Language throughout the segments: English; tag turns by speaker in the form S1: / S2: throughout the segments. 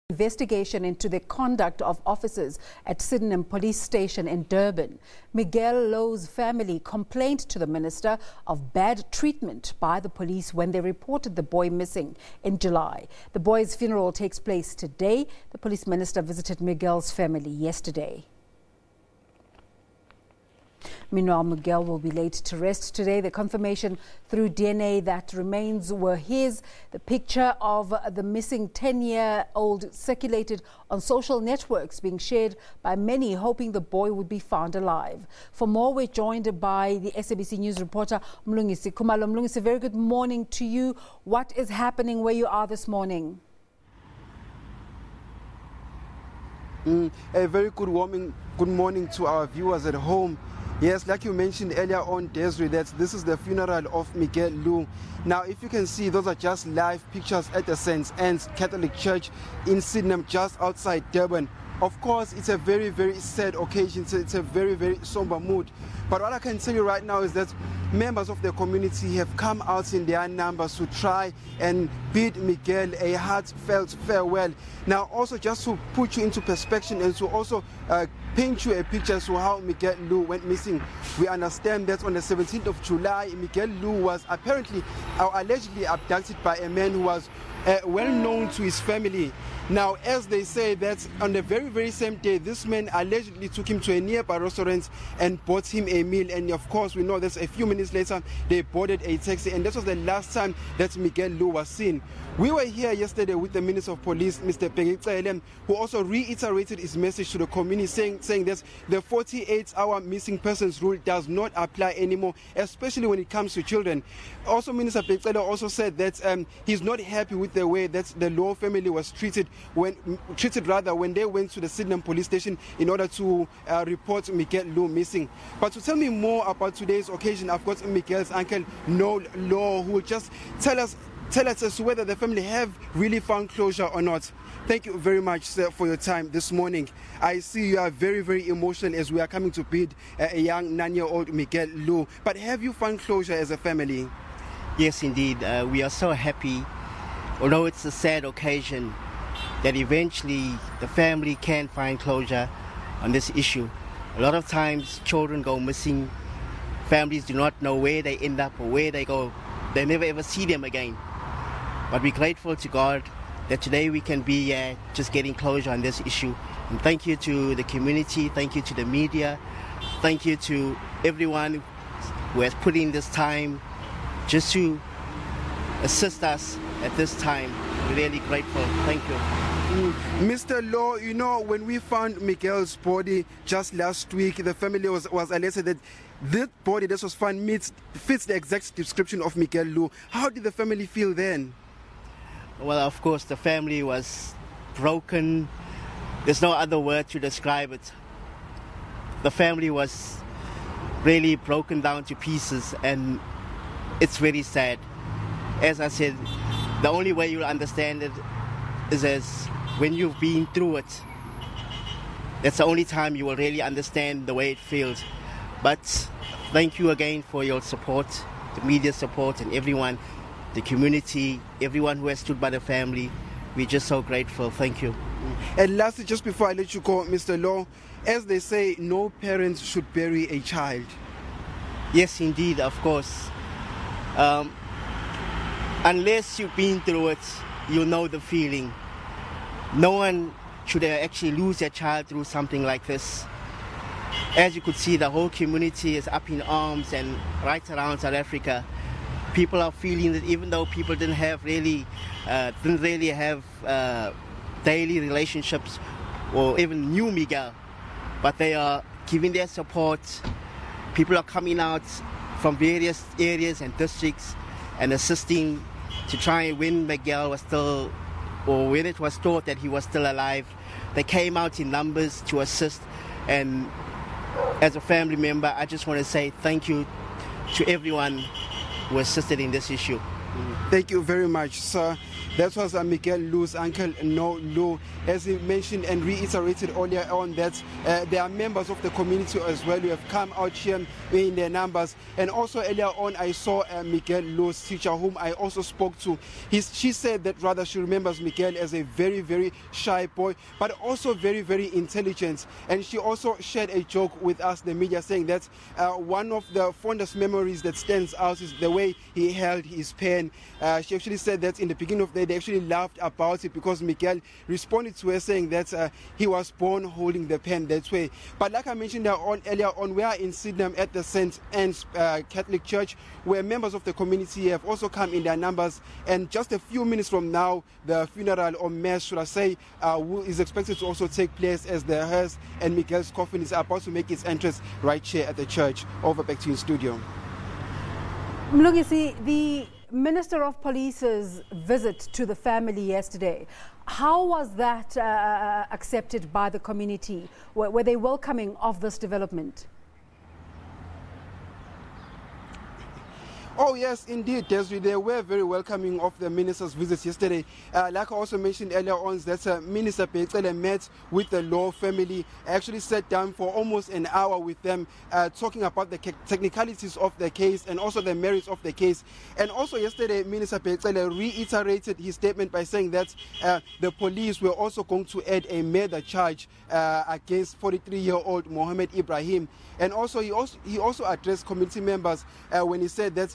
S1: Investigation into the conduct of officers at Sydenham police station in Durban. Miguel Louw's family complained to the minister of bad treatment by the police when they reported the boy missing in July. The boy's funeral takes place today. The police minister visited Miguel's family yesterday. Meanwhile, Miguel will be laid to rest today. The confirmation through DNA that remains were his. The picture of the missing 10-year-old circulated on social networks, being shared by many, hoping the boy would be found alive. For more, we're joined by the SABC News reporter Mlungisi Khumalo. Mlungisi, very good morning to you. What is happening where you are this morning?
S2: A very good morning to our viewers at home. Yes, like you mentioned earlier on, Desiree, that this is the funeral of Miguel Louw. Now, if you can see, those are just live pictures at the St. Anne's Catholic Church in Sydenham, just outside Durban. Of course, it's a very, very sad occasion. It's a very, very somber mood. But what I can tell you right now is that members of the community have come out in their numbers to try and bid Miguel a heartfelt farewell. Now, also just to put you into perspective and to also paint you a picture as to how Miguel Louw went missing. We understand that on the 17th of July, Miguel Louw was apparently or allegedly abducted by a man who was well known to his family. Now, as they say that on the very, very same day, this man allegedly took him to a nearby restaurant and bought him a meal. And of course, we know that a few minutes later, they boarded a taxi. And this was the last time that Miguel Louw was seen. We were here yesterday with the Minister of Police, Mr. Bheki Cele, who also reiterated his message to the community, saying that the 48-hour missing persons rule does not apply anymore, especially when it comes to children. Also, Minister Bheki Cele also said that he's not happy with the way that the Louw family was treated when they went to the Sydenham police station in order to report Miguel Louw missing. But to tell me more about today's occasion, I've got Miguel's uncle, Miguel Louw, who will just tell us as to whether the family have really found closure or not. Thank you very much, sir, for your time this morning. I see you are very, very emotional as we are coming to bid a young 9-year-old Miguel Louw. But have you found closure as a family?
S3: Yes, indeed. We are so happy, although it's a sad occasion, that eventually the family can find closure on this issue. A lot of times children go missing. Families do not know where they end up or where they go. They never ever see them again. But we're grateful to God that today we can be just getting closure on this issue. And thank you to the community, thank you to the media, thank you to everyone who has put in this time just to assist us at this time. We're really grateful. Thank you.
S2: Mr. Louw, you know, when we found Miguel's body just last week, the family was alerted that this body that was found fits the exact description of Miguel Louw. How did the family feel then?
S3: Well, of course, the family was broken. There's no other word to describe it. The family was really broken down to pieces, and it's very sad. As I said, the only way you'll understand it is as when you've been through it. That's the only time you will really understand the way it feels. But thank you again for your support, the media support, and everyone, the community, everyone who has stood by the family. We're just so grateful. Thank you.
S2: And lastly, just before I let you go, Mr. Louw, as they say, no parents should bury a child.
S3: Yes, indeed, of course. Unless you've been through it, you'll know the feeling. No one should actually lose their child through something like this. As you could see, the whole community is up in arms, and right around South Africa, people are feeling that even though people didn't really have daily relationships or even knew Miguel, but they are giving their support. People are coming out from various areas and districts and assisting to try and when Miguel was still, or when it was thought that he was still alive. They came out in numbers to assist, and as a family member, I just want to say thank you to everyone who assisted in this issue.
S2: Thank you very much, sir. That was Miguel Louw's uncle, Louw. As he mentioned and reiterated earlier on that there are members of the community as well who have come out here in their numbers. And also earlier on, I saw Miguel Louw's teacher, whom I also spoke to. She said that rather she remembers Miguel as a very, very shy boy, but also very, very intelligent. And she also shared a joke with us, the media, saying that one of the fondest memories that stands out is the way he held his pen. She actually said that in the beginning of the day, they actually laughed about it because Miguel responded to her saying that he was born holding the pen that way. But like I mentioned earlier on, we are in Sydenham at the St. Anne's Catholic Church, where members of the community have also come in their numbers. And just a few minutes from now, the funeral, or mass, should I say, is expected to also take place as the hearse and Miguel's coffin is about to make its entrance right here at the church. Over back to you in studio.
S1: Mlungisi, the Minister of Police's visit to the family yesterday, how was that accepted by the community? Were they welcoming of this development?
S2: Oh yes, indeed, Desiree. They were very welcoming of the minister's visit yesterday. Like I also mentioned earlier on, that Minister Bheki Cele met with the Louw family. I actually sat down for almost an hour with them, talking about the technicalities of the case and also the merits of the case. And also yesterday, Minister Bheki Cele reiterated his statement by saying that the police were also going to add a murder charge against 43-year-old Mohammed Ibrahim. And also he also addressed community members when he said that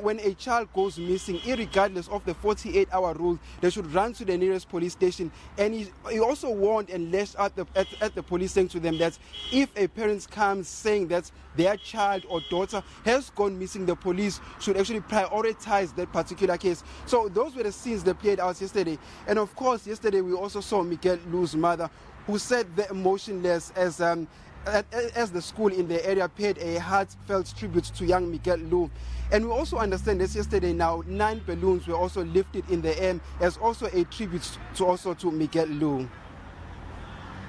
S2: when a child goes missing, irregardless of the 48-hour rule, they should run to the nearest police station. And he also warned and lashed at the police, saying to them that if a parent comes saying that their child or daughter has gone missing, the police should actually prioritize that particular case. So those were the scenes that played out yesterday. And of course, yesterday we also saw Miguel Louw's mother, who said the emotionless as the school in the area paid a heartfelt tribute to young Miguel Louw. And we also understand that yesterday now 9 balloons were also lifted in the air as also a tribute to Miguel Louw.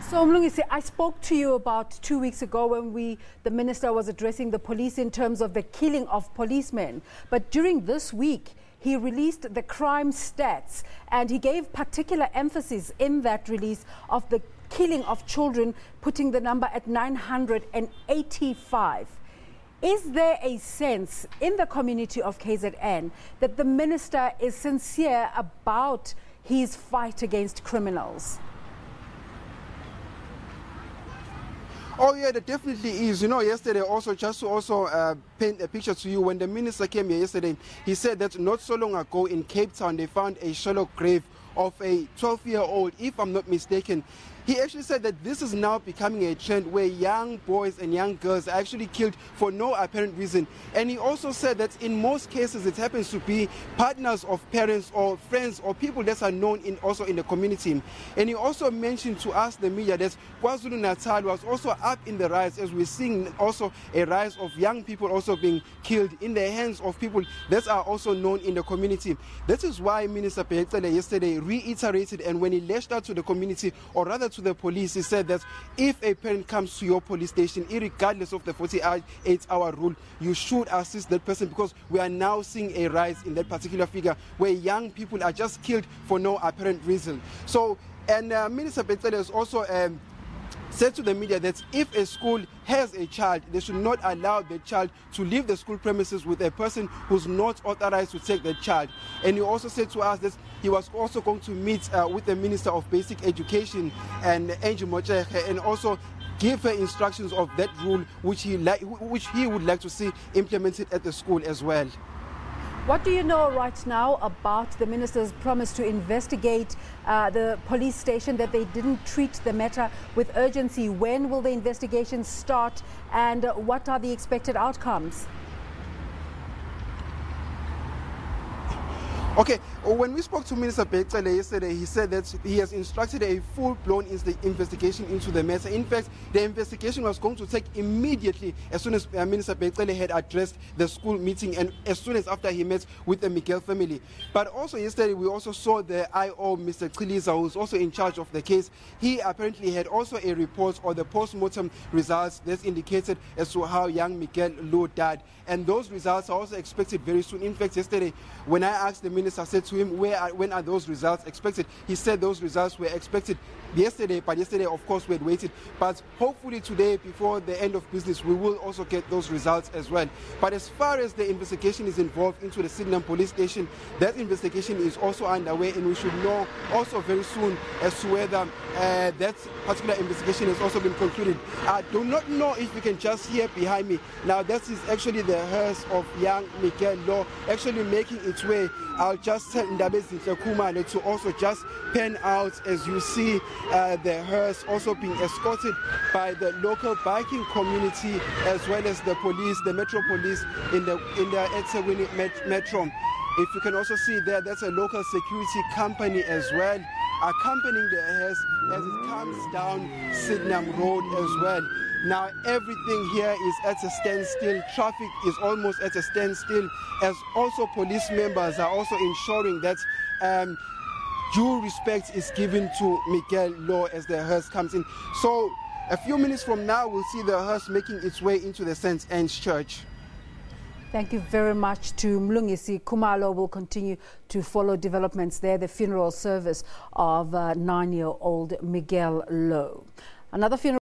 S1: So Mlungisi, I spoke to you about 2 weeks ago when the minister was addressing the police in terms of the killing of policemen. But during this week, he released the crime stats, and he gave particular emphasis in that release of the killing of children, putting the number at 985. Is there a sense in the community of KZN that the minister is sincere about his fight against criminals?
S2: Oh yeah, there definitely is. You know, yesterday also, just to also paint a picture to you, when the minister came here yesterday, he said that not so long ago in Cape Town, they found a shallow grave of a 12-year-old, if I'm not mistaken. He actually said that this is now becoming a trend where young boys and young girls are actually killed for no apparent reason. And he also said that in most cases it happens to be partners of parents or friends or people that are known also in the community. And he also mentioned to us, the media, that KwaZulu-Natal was also up in the rise, as we're seeing also a rise of young people also being killed in the hands of people that are also known in the community. That is why Minister Bheki Cele yesterday reiterated, and when he lashed out to the community, or rather to the police, he said that if a parent comes to your police station, irregardless of the 48-hour rule, you should assist that person, because we are now seeing a rise in that particular figure where young people are just killed for no apparent reason. So, and Minister Bheki Cele has also said to the media that if a school has a child, they should not allow the child to leave the school premises with a person who's not authorized to take the child. And he also said to us that he was also going to meet with the Minister of Basic Education and Angie Mocheche, and also give her instructions of that rule which he would like to see implemented at the school as well.
S1: What do you know right now about the minister's promise to investigate the police station, that they didn't treat the matter with urgency? When will the investigation start, and what are the expected outcomes?
S2: Okay, When we spoke to Minister Bheki Cele yesterday, he said that he has instructed a full-blown investigation into the matter. In fact, the investigation was going to take immediately as soon as Minister Bheki Cele had addressed the school meeting and as soon as after he met with the Miguel family. But also yesterday, we also saw the IO, Mr. Chiliza, who's also in charge of the case. He apparently had also a report or the post-mortem results that indicated as to how young Miguel Louw died. And those results are also expected very soon. In fact, yesterday, when I asked the minister, I said to him, when are those results expected? He said those results were expected yesterday, but yesterday, of course, we had waited. But hopefully today, before the end of business, we will also get those results as well. But as far as the investigation is involved into the Sydenham police station, that investigation is also underway, and we should know also very soon as to whether that particular investigation has also been concluded. I do not know if you can just hear behind me. Now, that is actually the hearse of young Miguel Louw actually making its way. I'll just tell Mlungisi Khumalo to also just pan out as you see the hearse also being escorted by the local biking community as well as the police, the Metro Police in the eThekwini Metro. If you can also see there, that's a local security company as well, accompanying the hearse as it comes down Sydenham Road as well. Now everything here is at a standstill. Traffic is almost at a standstill, as also police members are also ensuring that due respect is given to Miguel Louw as the hearse comes in. So a few minutes from now, we'll see the hearse making its way into the St. Anne's Church.
S1: Thank you very much to Mlungisi Khumalo. Will continue to follow developments there, the funeral service of 9-year-old Miguel Louw. Another funeral